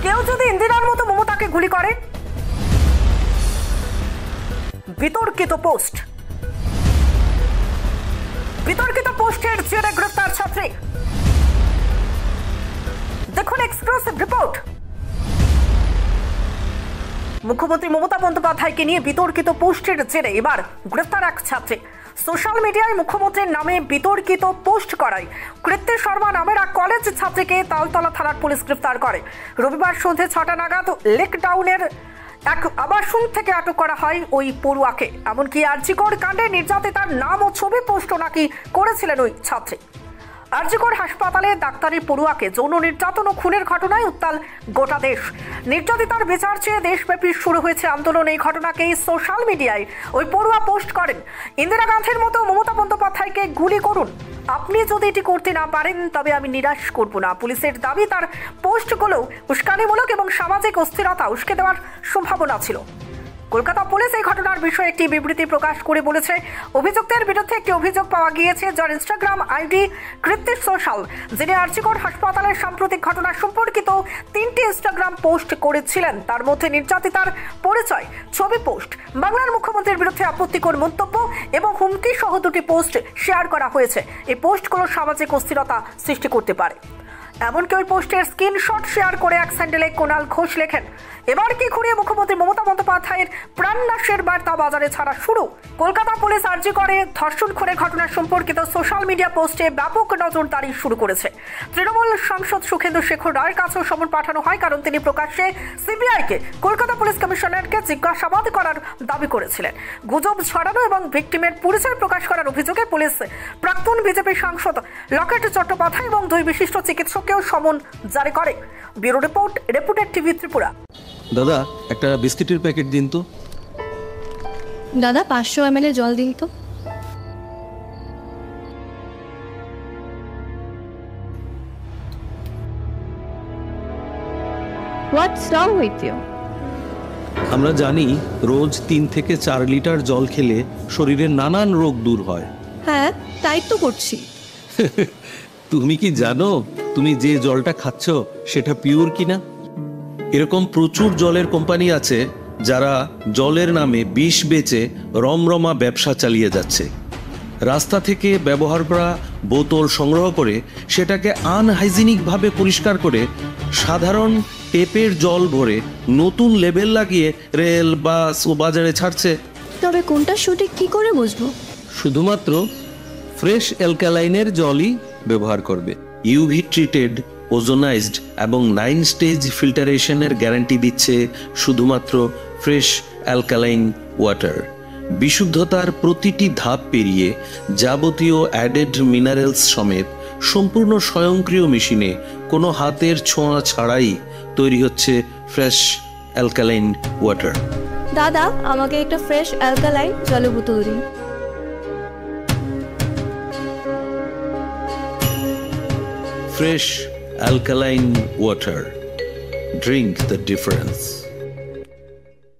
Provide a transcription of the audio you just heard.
কেউ যদি ইন্দিরার মতো মমতাকে গুলি করে? বিতর্কিত পোস্ট, বিতর্কিত পোস্টের জেরে গ্রেফতার ছাত্রী। দেখুন এক্সক্লুসিভ রিপোর্ট। মুখ্যমন্ত্রী মমতা বন্দ্যোপাধ্যায়কে নিয়ে বিতর্কিত পোস্টের জেরে এবার গ্রেফতার এক ছাত্রী। সোশ্যাল মিডিয়ায় মুখ্যমন্ত্রীর নামে বিতর্কিত পোস্ট করায় কৃত্তি শর্মা নামের এক কলেজ ছাত্রীকে তালতলা থানার পুলিশ গ্রেফতার করে। রবিবার সন্ধ্যে 6টা নাগাদ লেকটাউনের এক আবাসন থেকে আটক করা হয় ওই পড়ুয়াকে। এমনকি আরজিকর কাণ্ডে নির্যাতিতার নাম ও ছবি পোস্টও নাকি করেছিলেন ওই ছাত্রী। আরজিকর হাসপাতালে ডাক্তারি পড়ুয়াকে যৌন নির্যাতন ও খুনের ঘটনায় উত্তাল গোটা দেশ। নির্যাতিতার বিচার চেয়ে দেশব্যাপী শুরু হয়েছে আন্দোলন। এই ঘটনাকেই সোশ্যাল মিডিয়ায় ওই পড়ুয়া পোস্ট করেন, ইন্দিরা গান্ধীর মতো মমতা বন্দ্যোপাধ্যায়কে গুলি করুন, আপনি যদি এটি করতে না পারেন তবে আমি নিরাশ করব না। পুলিশের দাবি তার পোস্টগুলো উস্কানিমূলক এবং সামাজিক অস্থিরতা উস্কে দেওয়ার সম্ভাবনা ছিল। কলকাতা পুলিশ এই ঘটনার বিষয়ে একটি বিবৃতি প্রকাশ করে বলেছে, অভিযুক্তের বিরুদ্ধে একটি অভিযোগ পাওয়া গিয়েছে যার ইনস্টাগ্রাম আইডি কৃত্তি সোশ্যাল, যিনি আরজিকর হাসপাতালের সাম্প্রতিক ঘটনা সম্পর্কিত 3টি ইনস্টাগ্রাম পোস্ট করেছিলেন। তার মধ্যে নির্যাতিতার পরিচয়, ছবি পোস্ট, বাংলার মুখ্যমন্ত্রীর বিরুদ্ধে আপত্তিকর মন্তব্য এবং হুমকি সহ 2টি পোস্ট শেয়ার করা হয়েছে। এই পোস্টগুলো সামাজিক অস্থিরতা সৃষ্টি করতে পারে। এমনকি ওই পোস্টের স্ক্রিনশট শেয়ার করে এক স্যান্ডেলে কোনাল ঘোষ লেখেন, এবার কি ঘুরিয়ে মুখ্যমন্ত্রী মমতা বন্দ্যোপাধ্যায়ের প্রাণনাশের বার্তা বাজারে ছাড়া শুরু। কলকাতা পুলিশ আরজিকরে ধর্ষণ খুনের ঘটনা সম্পর্কিত সোশ্যাল মিডিয়া পোস্টে ব্যাপক নজরদারি শুরু করেছে। তৃণমূল সাংসদ সুখেন্দু শেখর রায়ের কাছেও সমন পাঠানো হয়, কারণ তিনি প্রকাশ্যে সিবিআইকে কলকাতা পুলিশ কমিশনারকে জিজ্ঞাসাবাদ করার দাবি করেছিলেন। গুজব ছড়ানো এবং ভিকটিমের পরিচয় প্রকাশ করার অভিযোগে পুলিশ প্রাক্তন বিজেপি সাংসদ লকেট চট্টোপাধ্যায় এবং 2 বিশিষ্ট চিকিৎসককেও সমন জারি করে। Bureau report, রেপুটেড TV Tripura. দাদা একটা বিস্কিটের প্যাকেট দিন তো। দাদা 500 ml জল দিন তো। What's wrong with you? আমরা জানি রোজ 3 থেকে 4 লিটার জল খেলে শরীরের নানান রোগ দূর হয়। হ্যাঁ, তাই তো করছি। তুমি কি জানো তুমি যে জলটা খাচ্ছ সেটা পিওর কিনা? এরকম প্রচুর জলের কোম্পানি আছে যারা জলের নামে বিষ বেচে রমরমা ব্যবসা চালিয়ে যাচ্ছে। রাস্তা থেকে ব্যবহার করা বোতল সংগ্রহ করে সেটাকে আনহাইজিনিকভাবে পরিষ্কার করে সাধারণ টেপের জল ভরে নতুন লেবেল লাগিয়ে রেল বাস ও বাজারে ছাড়ছে। তবে কোনটা সঠিক কি করে বুঝবো? শুধুমাত্র ফ্রেশ অ্যালকালাইনের জলই ব্যবহার করবে। ইউভি ট্রিটেড, ওজোনাইজড এবং 9 স্টেজ ফিল্টারেশনের গ্যারান্টি দিচ্ছে শুধুমাত্র ফ্রেশ অ্যালকালাইন ওয়াটার। বিশুদ্ধতার প্রতিটি ধাপ পেরিয়ে যাবতীয় অ্যাডেড মিনারেলস সমেত সম্পূর্ণ স্বয়ংক্রিয় মেশিনে কোনো হাতের ছোঁয়া ছাড়াই তৈরি হচ্ছে ফ্রেশ অ্যালকালাইন ওয়াটার। দাদা আমাকে একটা ফ্রেশ অ্যালকালাইন জলের বোতল দিন। Fresh alkaline water. Drink the difference.